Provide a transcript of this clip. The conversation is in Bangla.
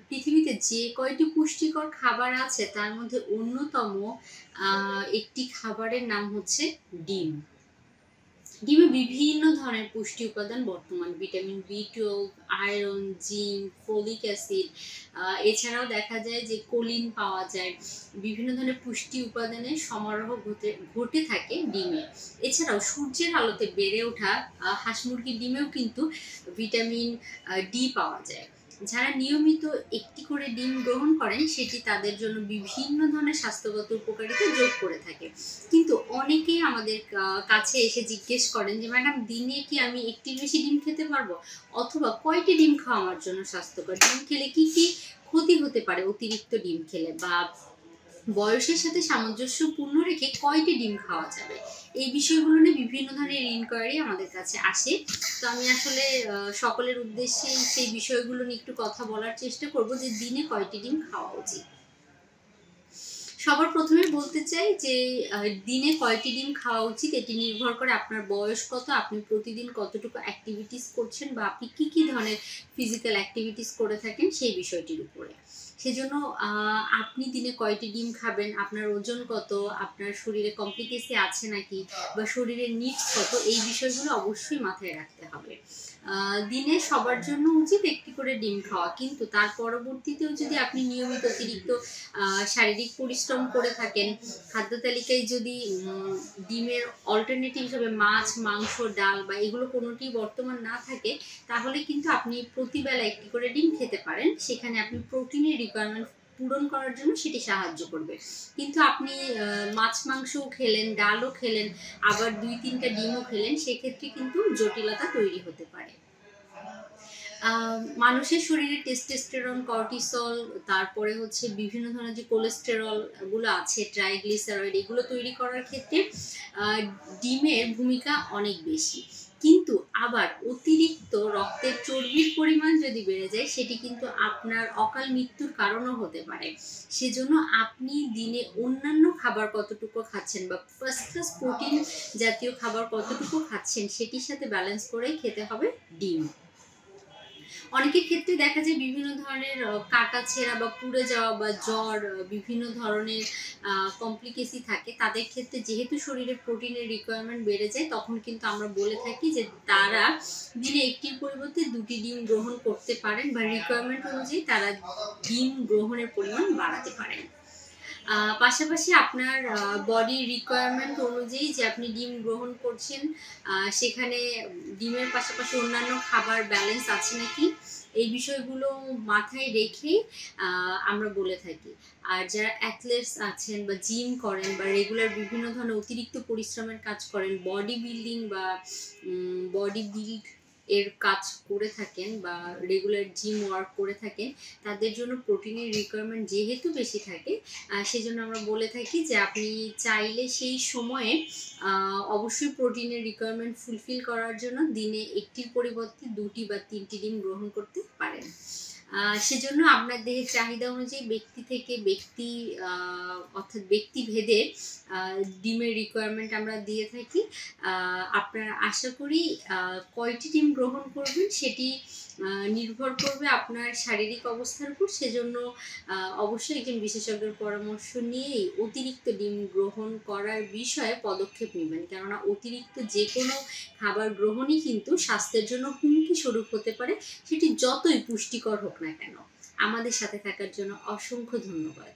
পৃথিবীতে যে কয়টি পুষ্টিকর খাবার আছে তার মধ্যে অন্যতম একটি খাবারের নাম হচ্ছে ডিম। ডিমে বিভিন্ন ধরনের পুষ্টি উপাদান বর্তমান, vitamin B 12, iron, zinc, folic acid, এছাড়াও দেখা যায় যে কোলিন পাওয়া যায়। বিভিন্ন ধরনের পুষ্টি উপাদানের সমারোহ ঘটে থাকে ডিমে। এছাড়াও সূর্যের আলোতে বেড়ে ওঠা হাঁস মুরগির ডিমেও কিন্তু ভিটামিন ডি পাওয়া যায়। যারা নিয়মিত একটি করে ডিম গ্রহণ করেন সেটি তাদের জন্য বিভিন্ন ধরনের স্বাস্থ্যগত উপকারিতা যোগ করে থাকে। কিন্তু অনেকেই আমাদের কাছে এসে জিজ্ঞেস করেন যে ম্যাডাম, দিনে কি আমি একটির বেশি ডিম খেতে পারবো, অথবা কয়টি ডিম খাওয়া আমার জন্য স্বাস্থ্যকর, ডিম খেলে কি কি ক্ষতি হতে পারে অতিরিক্ত ডিম খেলে, বা বয়সের সাথে সামঞ্জস্যপূর্ণ রেখে কয়টি ডিম খাওয়া যাবে। এই বিষয়গুলো নিয়ে বিভিন্ন ধরনের ইনকোয়ারি আমাদের কাছে আসে। তো আমি আসলে সকলের উদ্দেশ্যে সেই বিষয়গুলো নিয়ে একটু কথা বলার চেষ্টা করব যে দিনে কয়টি ডিম খাওয়া উচিত। সবার প্রথমে বলতে চাই যে দিনে কয়টি ডিম খাওয়া উচিত এটি নির্ভর করে আপনার বয়স কত, আপনি প্রতিদিন কতটুকু অ্যাক্টিভিটিস করছেন, বা আপনি কি কি ধরনের ফিজিক্যাল অ্যাক্টিভিটিস করে থাকেন সেই বিষয়টির উপরে। সেজন্য আপনি দিনে কয়টি ডিম খাবেন, আপনার ওজন কত, আপনার শরীরে কমপ্লিকেসি আছে নাকি, বা শরীরের নিডস কত, এই বিষয়গুলো অবশ্যই মাথায় রাখতে হবে। দিনে সবার জন্য উচিত একটি করে ডিম খাওয়া, কিন্তু তার পরবর্তীতেও যদি আপনি নিয়মিত অতিরিক্ত শারীরিক পরিশ্রম করে থাকেন, খাদ্য তালিকায় যদি ডিমের অল্টারনেটিভ হিসেবে মাছ, মাংস, ডাল বা এগুলো কোনোটি বর্তমান না থাকে, তাহলে কিন্তু আপনি প্রতিবেলা একটি করে ডিম খেতে পারেন। সেখানে আপনি প্রোটিনের রিকোয়ারমেন্ট পূরণ করার জন্য সেটি সাহায্য করবে। কিন্তু আপনি মাছ মাংসও খেলেন, ডালও খেলেন, আবার 2-3টা ডিমও খেলেন, সেক্ষেত্রে কিন্তু জটিলতা তৈরি হতে পারে। মানুষের শরীরে টেস্টোস্টেরন, কর্টিসল, তারপরে হচ্ছে বিভিন্ন ধরনের যে কোলেস্টেরল গুলো আছে, ট্রাইগ্লিসারাইড, এগুলো তৈরি করার ক্ষেত্রে ডিমের ভূমিকা অনেক বেশি। কিন্তু আবার অতিরিক্ত রক্তের চর্বির পরিমাণ যদি বেড়ে যায়, সেটি কিন্তু আপনার অকাল মৃত্যুর কারণও হতে পারে। সেজন্য আপনি দিনে অন্যান্য খাবার কতটুকু খাচ্ছেন, বা ফার্স্ট ক্লাস প্রোটিন জাতীয় খাবার কতটুকু খাচ্ছেন, সেটির সাথে ব্যালেন্স করে খেতে হবে ডিম। অনেকের ক্ষেত্রে দেখা যায় বিভিন্ন ধরনের কাটা ছেঁড়া বা পুড়ে যাওয়া বা জ্বর, বিভিন্ন ধরনের কমপ্লিকেসি থাকে। তাদের ক্ষেত্রে যেহেতু শরীরে প্রোটিনের রিকোয়ারমেন্ট বেড়ে যায়, তখন কিন্তু আমরা বলে থাকি যে তারা দিনে একটির পরিবর্তে 2টি ডিম গ্রহণ করতে পারেন, বা রিকোয়ারমেন্ট অনুযায়ী তারা ডিম গ্রহণের পরিমাণ বাড়াতে পারেন। পাশাপাশি আপনার বডি রিকোয়ারমেন্ট অনুযায়ী যে আপনি ডিম গ্রহণ করছেন, সেখানে ডিমের পাশাপাশি অন্যান্য খাবার ব্যালেন্স আছে নাকি, এই বিষয়গুলো মাথায় রেখেই আমরা বলে থাকি। আর যারা অ্যাথলেটস আছেন বা জিম করেন বা রেগুলার বিভিন্ন ধরনের অতিরিক্ত পরিশ্রমের কাজ করেন, বডি বিল্ডিং বা বডি বিল্ড এর কাজ করে থাকেন, বা রেগুলার জিম ওয়ার্ক করে থাকেন, তাদের জন্য প্রোটিনের রিকোয়ারমেন্ট যেহেতু বেশি থাকে, সেজন্য আমরা বলে থাকি যে আপনি চাইলে সেই সময়ে অবশ্যই প্রোটিনের রিকোয়ারমেন্ট ফুলফিল করার জন্য দিনে একটির পরিবর্তে 2টি বা 3টি ডিম গ্রহণ করতে পারেন। সেজন্য আপনার দেহের চাহিদা অনুযায়ী ব্যক্তি থেকে ব্যক্তি, অর্থাৎ ব্যক্তি ভেদে ডিমের রিকোয়ারমেন্ট আমরা দিয়ে থাকি। আপনারা আশা করি কয়টি ডিম গ্রহণ করবেন সেটি নির্ভর করবে আপনার শারীরিক অবস্থার উপর। সেজন্য অবশ্যই একজন বিশেষজ্ঞের পরামর্শ নিয়েই অতিরিক্ত ডিম গ্রহণ করার বিষয়ে পদক্ষেপ নেবেন, কেননা অতিরিক্ত যে কোনো খাবার গ্রহণই কিন্তু স্বাস্থ্যের জন্য হুমকি স্বরূপ হতে পারে, সেটি যতই পুষ্টিকর হোক না কেন। আমাদের সাথে থাকার জন্য অসংখ্য ধন্যবাদ।